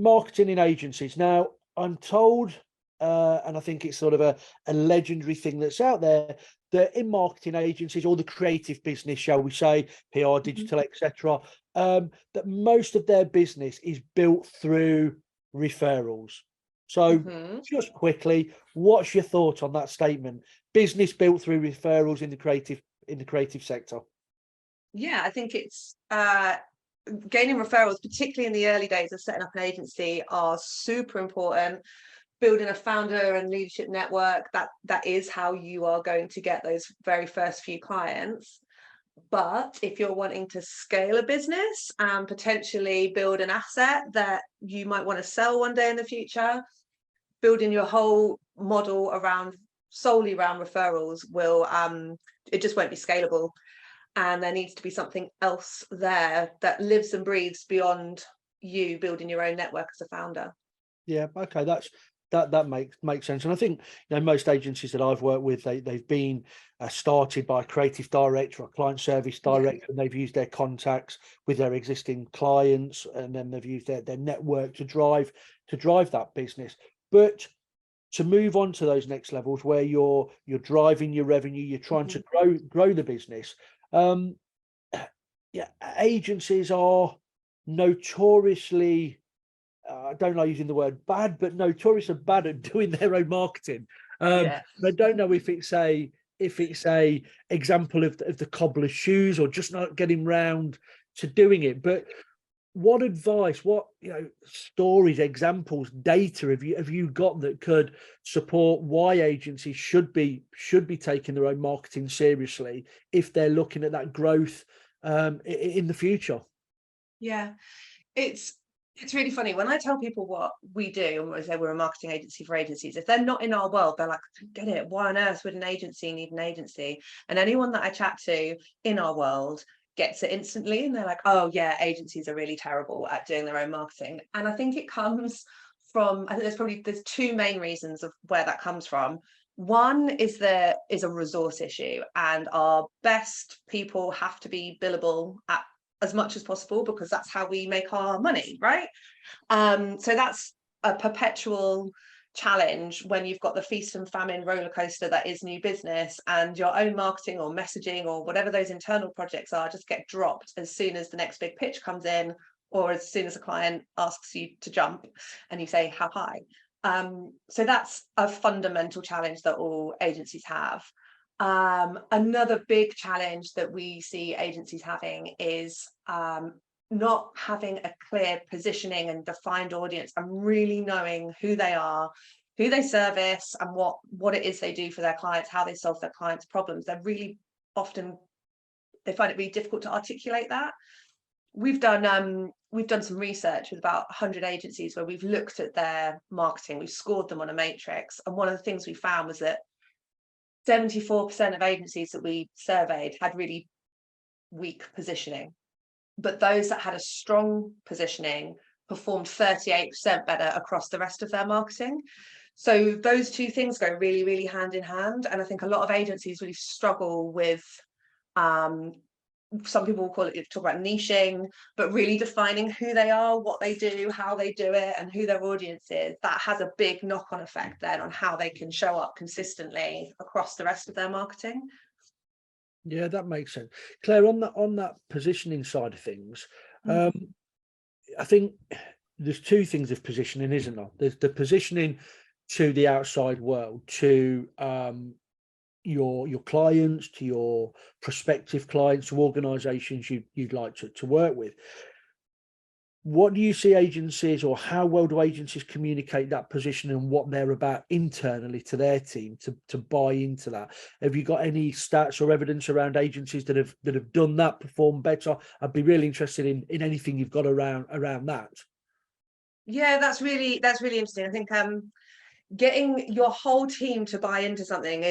marketing in agencies. Now, I'm told, and I think it's sort of a legendary thing that's out there, that in marketing agencies, or the creative business, shall we say, PR, digital, etc., that most of their business is built through referrals. So just quickly, what's your thought on that statement? Business built through referrals in the creative sector. Yeah, I think it's gaining referrals, particularly in the early days of setting up an agency, are super important. Building a founder and leadership network, that is how you are going to get those very first few clients. But if you're wanting to scale a business and potentially build an asset that you might want to sell one day in the future, building your whole model solely around referrals will it just won't be scalable. And there needs to be something else there that lives and breathes beyond you building your own network as a founder. Yeah, okay, that makes sense. And I think, most agencies that I've worked with, they've been started by a creative director or client service director, and they've used their contacts with their existing clients, and then they've used their network to drive that business. But to move on to those next levels where you're driving your revenue, you're trying to grow the business. Agencies are notoriously, I don't like using the word bad, but notoriously bad at doing their own marketing. I don't know if it's a example of the cobbler's shoes, or just not getting round to doing it. But what advice, what stories, examples, data have you got that could support why agencies should be taking their own marketing seriously if they're looking at that growth in the future? Yeah, it's really funny when I tell people what we do, and we say we're a marketing agency for agencies. If they're not in our world, they're like, get it, why on earth would an agency need an agency? And anyone that I chat to in our world gets it instantly, and they're like, oh yeah, agencies are really terrible at doing their own marketing. And I think it comes from, I think there's two main reasons of where that comes from. One is there is a resource issue, and our best people have to be billable at as much as possible, because that's how we make our money, right? So that's a perpetual challenge when you've got the feast and famine roller coaster that is new business, and your own marketing or messaging or whatever those internal projects are just get dropped as soon as the next big pitch comes in, or as soon as a client asks you to jump and you say how high. So that's a fundamental challenge that all agencies have. Another big challenge that we see agencies having is not having a clear positioning and defined audience, and really knowing who they are, who they service, and what it is they do for their clients, how they solve their clients' problems. They're really often, they find it really difficult to articulate that. We've done some research with about 100 agencies where we've looked at their marketing, we've scored them on a matrix, and one of the things we found was that 74% of agencies that we surveyed had really weak positioning, but those that had a strong positioning performed 38% better across the rest of their marketing. So those two things go really, really hand in hand. And I think a lot of agencies really struggle with, some people will talk about niching, but really defining who they are, what they do, how they do it, and who their audience is. That has a big knock-on effect then on how they can show up consistently across the rest of their marketing. Yeah, that makes sense. Claire, on that positioning side of things, I think there's two things of positioning, isn't there? There's the positioning to the outside world, to your clients, to your prospective clients, to organizations you'd like to work with. What do you see agencies, or how well do agencies communicate that position and what they're about internally to their team to buy into that? Have you got any stats or evidence around agencies that have done that, perform better? I'd be really interested in anything you've got around that. Yeah, that's really interesting. I think getting your whole team to buy into something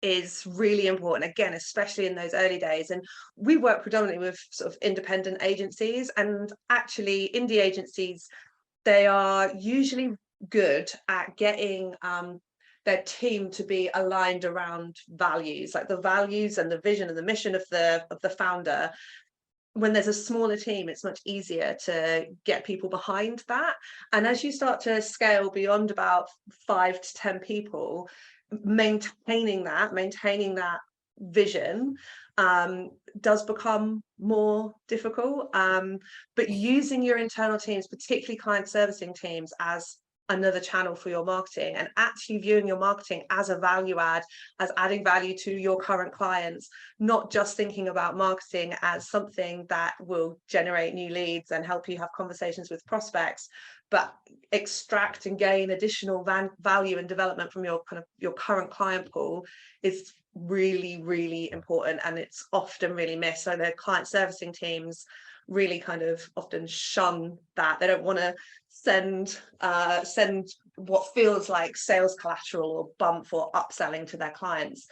is really important, again, especially in those early days. And we work predominantly with sort of independent agencies, and actually indie agencies, they are usually good at getting their team to be aligned around values, like the values and the vision and the mission of the founder. when there's a smaller team, it's much easier to get people behind that. And as you start to scale beyond about 5 to 10 people, maintaining that vision does become more difficult. But using your internal teams, particularly client servicing teams, as another channel for your marketing, and actually viewing your marketing as a value add, as adding value to your current clients, not just thinking about marketing as something that will generate new leads and help you have conversations with prospects, but extract and gain additional value and development from your current client pool, is really, really important. And it's often really missed. So the client servicing teams really kind of often shun that. They don't want to send what feels like sales collateral or bump or upselling to their clients,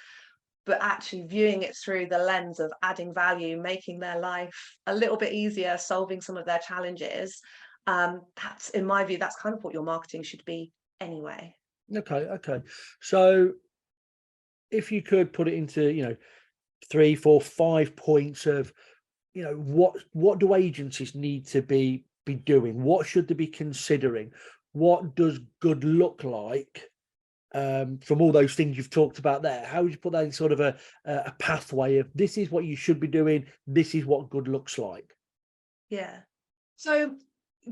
but actually viewing it through the lens of adding value, making their life a little bit easier, solving some of their challenges. That's, in my view, that's kind of what your marketing should be anyway. Okay. So if you could put it into, 3, 4, 5 points of, what do agencies need to be doing? What should they be considering? What does good look like? From all those things you've talked about there, how would you put that in sort of a pathway of, this is what you should be doing, this is what good looks like? Yeah. So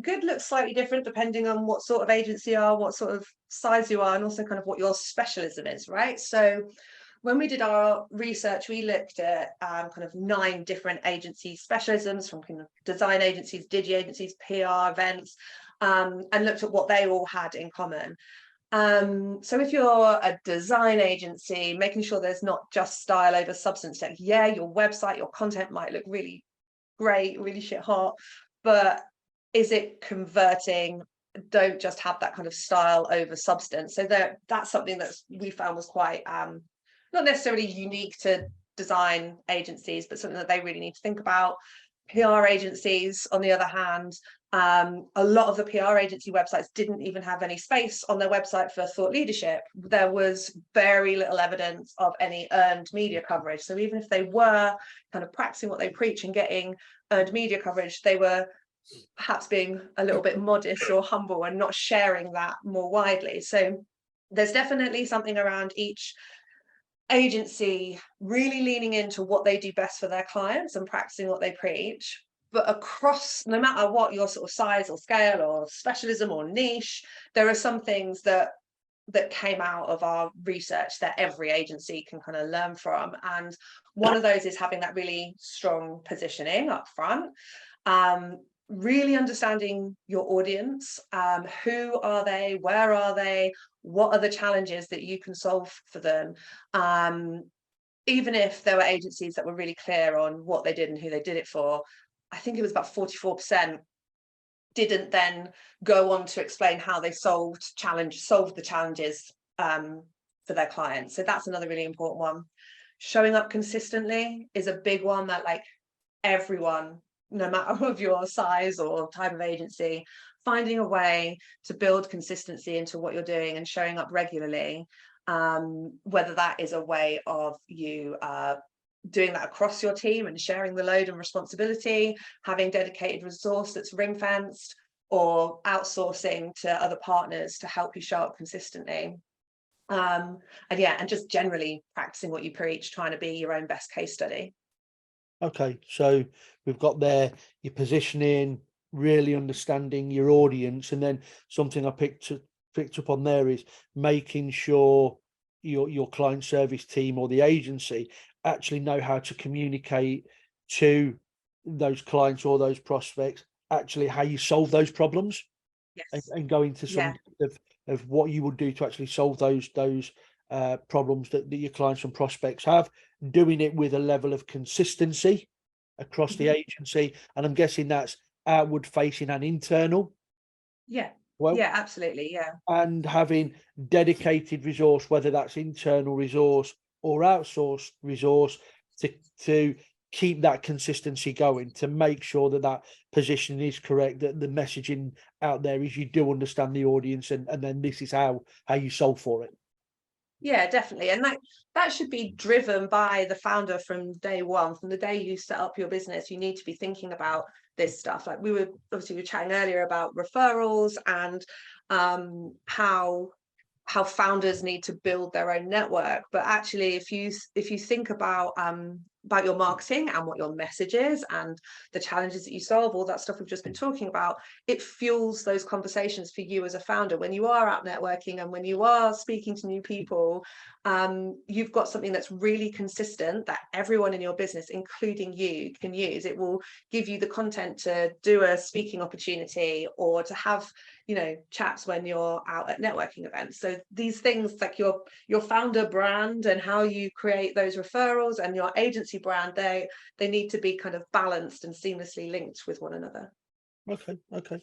good looks slightly different depending on what sort of agency you are, what sort of size you are, and also kind of what your specialism is, right? So when we did our research, we looked at kind of 9 different agency specialisms, from kind of design agencies, digi agencies, PR, events, and looked at what they all had in common. So if you're a design agency, making sure there's not just style over substance, like, yeah, your website, your content might look really great, really shit hot, but is it converting? Don't just have that kind of style over substance. So that's something that we found was quite not necessarily unique to design agencies, but something that they really need to think about. PR agencies, on the other hand, a lot of the PR agency websites didn't even have any space on their website for thought leadership. There was very little evidence of any earned media coverage. So even if they were kind of practicing what they preach and getting earned media coverage, they were perhaps being a little bit modest or humble and not sharing that more widely. So there's definitely something around each agency really leaning into what they do best for their clients and practicing what they preach. But across, no matter what your sort of size or scale or specialism or niche, there are some things that came out of our research that every agency can kind of learn from. And one of those is having that really strong positioning up front. Really understanding your audience. Who are they? Where are they? What are the challenges that you can solve for them? Even if there were agencies that were really clear on what they did and who they did it for, I think it was about 44% didn't then go on to explain how they solved the challenges for their clients. So that's another really important one. Showing up consistently is a big one that, like, everyone, no matter of your size or type of agency, finding a way to build consistency into what you're doing and showing up regularly, whether that is a way of you doing that across your team and sharing the load and responsibility, having dedicated resource that's ring-fenced, or outsourcing to other partners to help you show up consistently. And just generally practicing what you preach, trying to be your own best case study. Okay, so we've got there your positioning, really understanding your audience, and then something I picked up on there is making sure your client service team or the agency actually know how to communicate to those clients or those prospects, actually how you solve those problems. Yes. And go into some of what you would do to actually solve those problems that your clients and prospects have, doing it with a level of consistency across the agency. And I'm guessing that's outward facing and internal. Yeah. Well, yeah, absolutely. Yeah. and having dedicated resource, whether that's internal resource or outsourced resource, to keep that consistency going, to make sure that position is correct, that the messaging out there is you do understand the audience, and then this is how you solve for it. Yeah, definitely. And that should be driven by the founder from day one. From the day you set up your business, you need to be thinking about this stuff. Like we were chatting earlier about referrals and how founders need to build their own network. But actually, if you think about your marketing and what your message is and the challenges that you solve, all that stuff we've just been talking about, it fuels those conversations for you as a founder when you are out networking and when you are speaking to new people. You've got something that's really consistent that everyone in your business, including you, can use. It will give you the content to do a speaking opportunity or to have, you know, chats when you're out at networking events. So these things like your founder brand and how you create those referrals and your agency brand, they need to be kind of balanced and seamlessly linked with one another. Okay.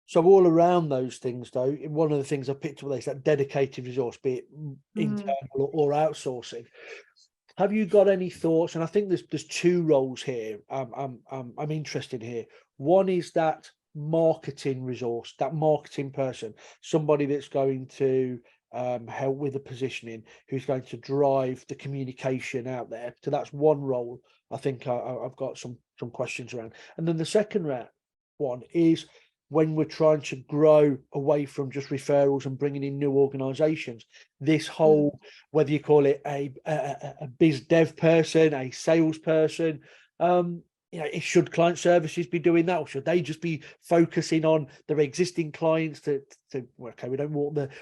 So all around those things, though, one of the things I picked up is that dedicated resource, be it internal or outsourcing. Have you got any thoughts? And I think there's two roles here. I'm interested here. One is that marketing resource, that marketing person, somebody that's going to help with the positioning, who's going to drive the communication out there. So that's one role. I think I've got some questions around. And then the second one is when we're trying to grow away from just referrals and bringing in new organizations, this whole, whether you call it a biz dev person, a salesperson, you know, should client services be doing that, or should they just be focusing on their existing clients to okay,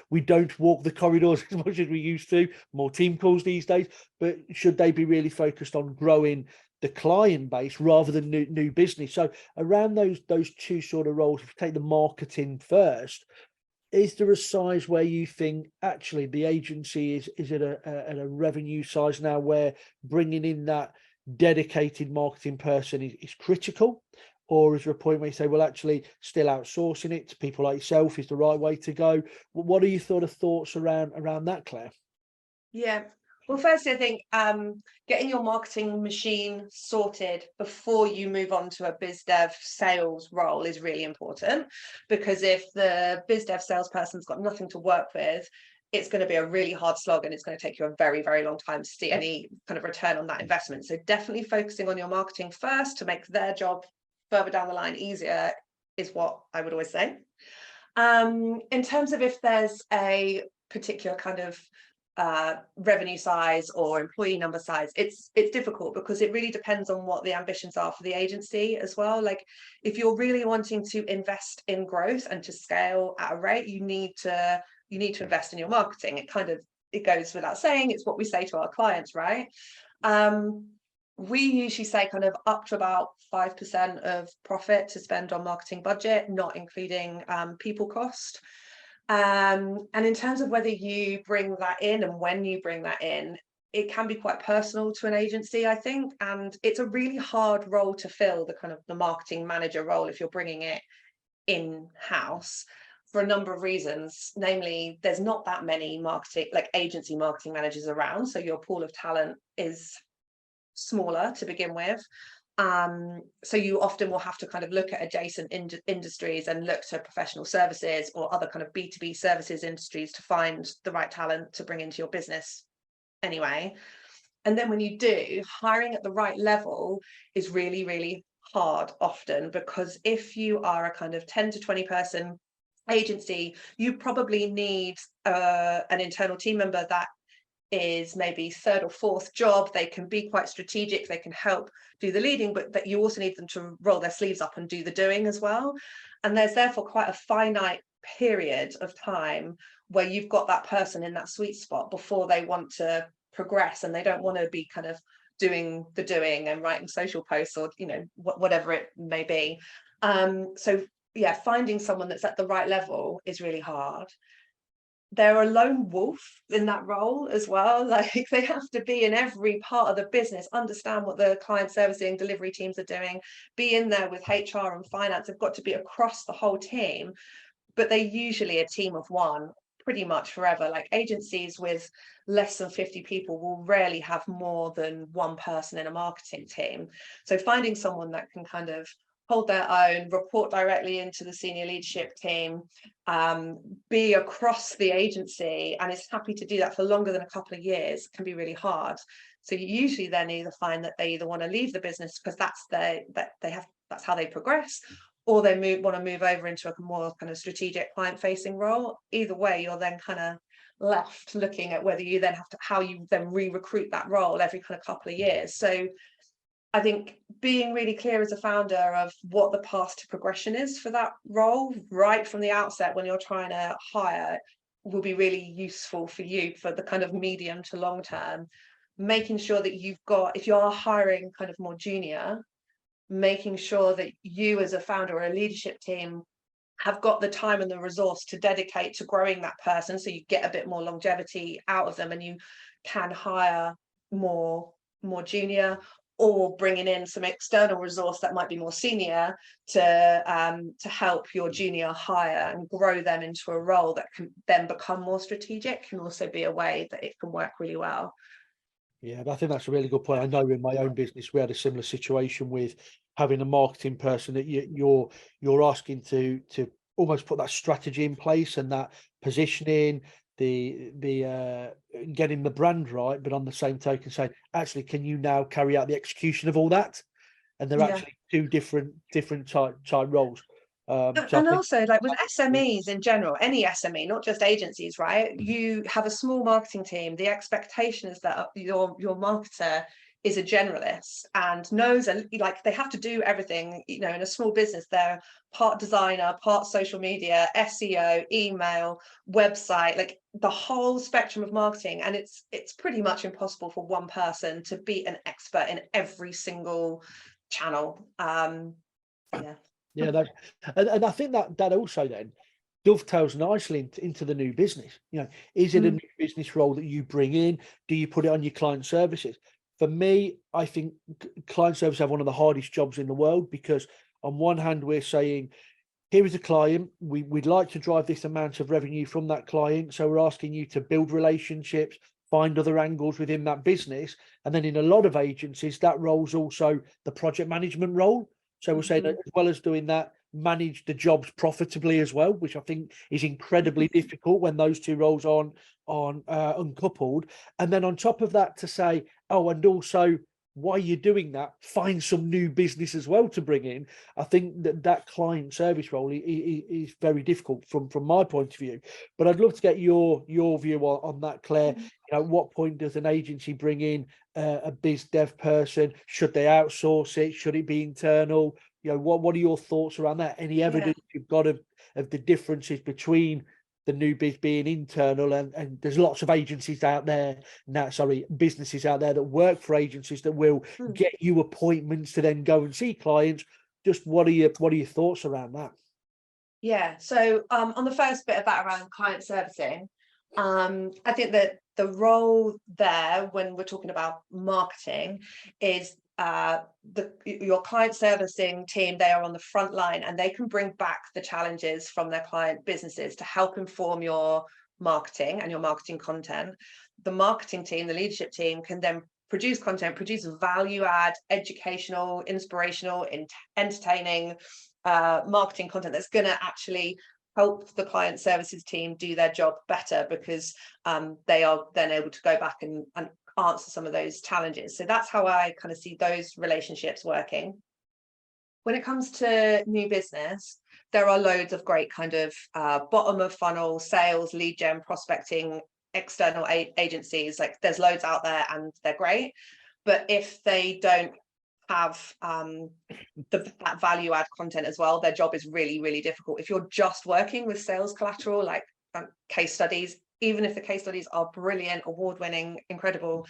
we don't walk the corridors as much as we used to, more team calls these days, but should they be really focused on growing the client base rather than new business? So around those two sort of roles, if you take the marketing first, is there a size where you think actually the agency is at a revenue size now where bringing in that dedicated marketing person is critical? Or is there a point where you say, well, actually still outsourcing it to people like yourself is the right way to go? What are your sort of thoughts around that, Claire? Yeah. Well, firstly, I think getting your marketing machine sorted before you move on to a biz dev sales role is really important, because if the biz dev salesperson's got nothing to work with, it's going to be a really hard slog and it's going to take you a very, very long time to see any kind of return on that investment. So definitely focusing on your marketing first to make their job further down the line easier is what I would always say. In terms of if there's a particular kind of revenue size or employee number size, it's difficult because it really depends on what the ambitions are for the agency as well. Like if you're really wanting to invest in growth and to scale at a rate, you need to invest in your marketing. It goes without saying, it's what we say to our clients, right? We usually say kind of up to about 5% of profit to spend on marketing budget, not including people cost. And in terms of whether you bring that in and when you bring that in, it can be quite personal to an agency, I think. And it's a really hard role to fill, the kind of the marketing manager role, if you're bringing it in-house, for a number of reasons. Namely, there's not that many agency marketing managers around. So your pool of talent is smaller to begin with. So you often will have to kind of look at adjacent industries and look to professional services or other kind of B2B services industries to find the right talent to bring into your business anyway. And then when you do, hiring at the right level is really, really hard often, because if you are a kind of 10 to 20 person agency, you probably need an internal team member that is maybe third or fourth job. They can be quite strategic, they can help do the leading, but that you also need them to roll their sleeves up and do the doing as well. And there's therefore quite a finite period of time where you've got that person in that sweet spot before they want to progress, and they don't want to be kind of doing the doing and writing social posts or, you know, whatever it may be. So yeah, finding someone that's at the right level is really hard. They're a lone wolf in that role as well. Like they have to be in every part of the business, understand what the client servicing delivery teams are doing, be in there with HR and finance. They've got to be across the whole team, but they're usually a team of one pretty much forever. Like agencies with less than 50 people will rarely have more than one person in a marketing team. So finding someone that can kind of hold their own, report directly into the senior leadership team, be across the agency, and is happy to do that for longer than a couple of years, can be really hard. So you usually then either find that they either want to leave the business because that's how they progress, or they want to move over into a more kind of strategic client-facing role. Either way, you're then kind of left looking at whether you then have to, how you then re-recruit that role every kind of couple of years. So I think being really clear as a founder of what the path to progression is for that role right from the outset when you're trying to hire will be really useful for you for the kind of medium to long term. Making sure that you've got, if you are hiring kind of more junior, making sure that you as a founder or a leadership team have got the time and the resource to dedicate to growing that person, so you get a bit more longevity out of them and you can hire more junior, or bringing in some external resource that might be more senior to help your junior hire and grow them into a role that can then become more strategic, can also be a way that it can work really well. Yeah, I think that's a really good point. I know in my own business we had a similar situation with having a marketing person that you're asking to almost put that strategy in place and that positioning, the getting the brand right, but on the same token saying, actually, can you now carry out the execution of all that? And they're actually two different type roles. And also, like with SMEs in general, any SME, not just agencies, right? You have a small marketing team. The expectation is that your marketer is a generalist and knows, like, they have to do everything. You know, in a small business, they're part designer, part social media, SEO, email, website, like the whole spectrum of marketing. And it's pretty much impossible for one person to be an expert in every single channel. Yeah, and I think that also then dovetails nicely into the new business. You know, is it a new business role that you bring in? Do you put it on your client services? For me, I think client services have one of the hardest jobs in the world, because on one hand, we're saying, here is a client, we'd like to drive this amount of revenue from that client. So we're asking you to build relationships, find other angles within that business. And then in a lot of agencies, that role's also the project management role. So we're saying that as well as doing that, manage the jobs profitably as well, which I think is incredibly difficult when those two roles aren't uncoupled. And then on top of that, to say, oh, and also while you're doing that, find some new business as well to bring in. I think that client service role is very difficult from my point of view. But I'd love to get your view on that, Claire. You know, at what point does an agency bring in a biz dev person? Should they outsource it? Should it be internal? You know, what are your thoughts around that? Any evidence you've got of the differences between the new biz being internal, and there's lots of agencies out there now, businesses out there that work for agencies that will get you appointments to then go and see clients. Just what are your thoughts around that? Yeah, so on the first bit of that around client servicing, I think that the role there when we're talking about marketing is your client servicing team. They are on the front line and they can bring back the challenges from their client businesses to help inform your marketing and your marketing content. The marketing team, the leadership team, can then produce content, produce value add, educational, inspirational, entertaining marketing content that's going to actually help the client services team do their job better, because they are then able to go back and answer some of those challenges. So that's how I kind of see those relationships working. When it comes to new business, there are loads of great kind of bottom of funnel sales, lead gen, prospecting, external agencies. Like, there's loads out there and they're great. But if they don't have that value add content as well, their job is really, really difficult. If you're just working with sales collateral, like case studies, even if the case studies are brilliant, award-winning, incredible,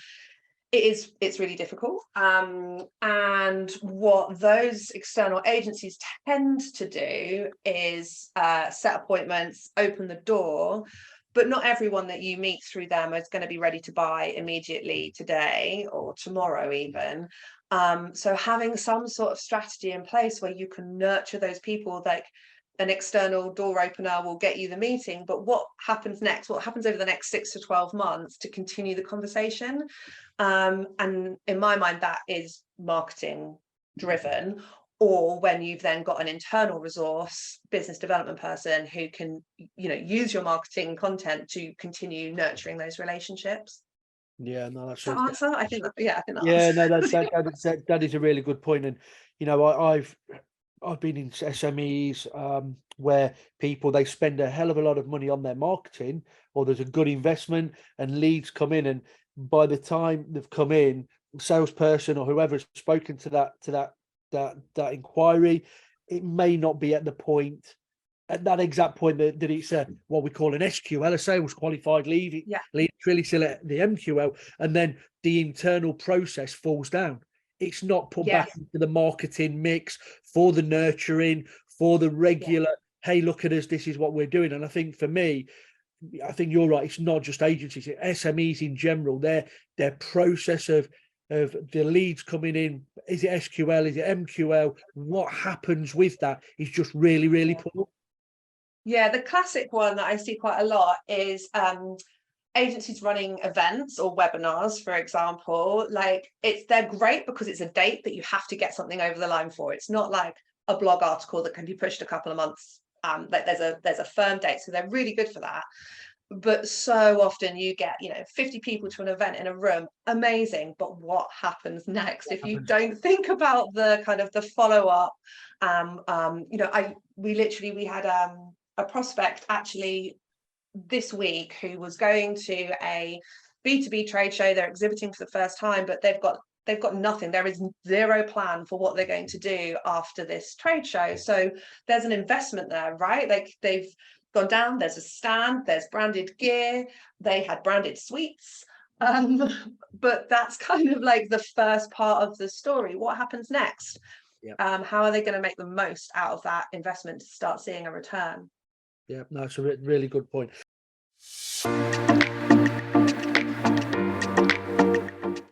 it's really difficult. And what those external agencies tend to do is set appointments, open the door, but not everyone that you meet through them is going to be ready to buy immediately today or tomorrow even. So having some sort of strategy in place where you can nurture those people, like an external door opener will get you the meeting, but what happens next? What happens over the next 6 to 12 months to continue the conversation? And in my mind, that is marketing driven. or when you've then got an internal resource, business development person who can, use your marketing content to continue nurturing those relationships. Yeah, no, that's Does that it. answer? I think that, I think that Yeah, no, answers. that is a really good point. And I've been in SMEs where people, they spend a hell of a lot of money on their marketing, or there's a good investment and leads come in, and by the time they've come in, salesperson or whoever's spoken to that inquiry, it may not be at the point, at that exact point, that it's what we call an SQL, a sales qualified lead. Yeah. Lead really still at the MQL, and then the internal process falls down. It's not put back into the marketing mix for the nurturing, for the regular, hey, look at us, this is what we're doing. And I think for me, I think you're right, it's not just agencies, it's SMEs in general, their process of the leads coming in, is it SQL, is it MQL, what happens with that is just really, really poor. Yeah, the classic one that I see quite a lot is agencies running events or webinars, for example. Like, they're great because it's a date that you have to get something over the line for. It's not like a blog article that can be pushed a couple of months. Like there's a firm date, so they're really good for that. But so often you get 50 people to an event in a room, amazing, but what happens next if you don't think about the kind of the follow-up? We had a prospect actually this week who was going to a B2B trade show. They're exhibiting for the first time, but they've got nothing. There is zero plan for what they're going to do after this trade show. So there's an investment there, right? Like, they've gone down, there's a stand, there's branded gear, they had branded sweets. But that's kind of like the first part of the story. What happens next? How are they going to make the most out of that investment to start seeing a return? Yeah, no, it's a really good point.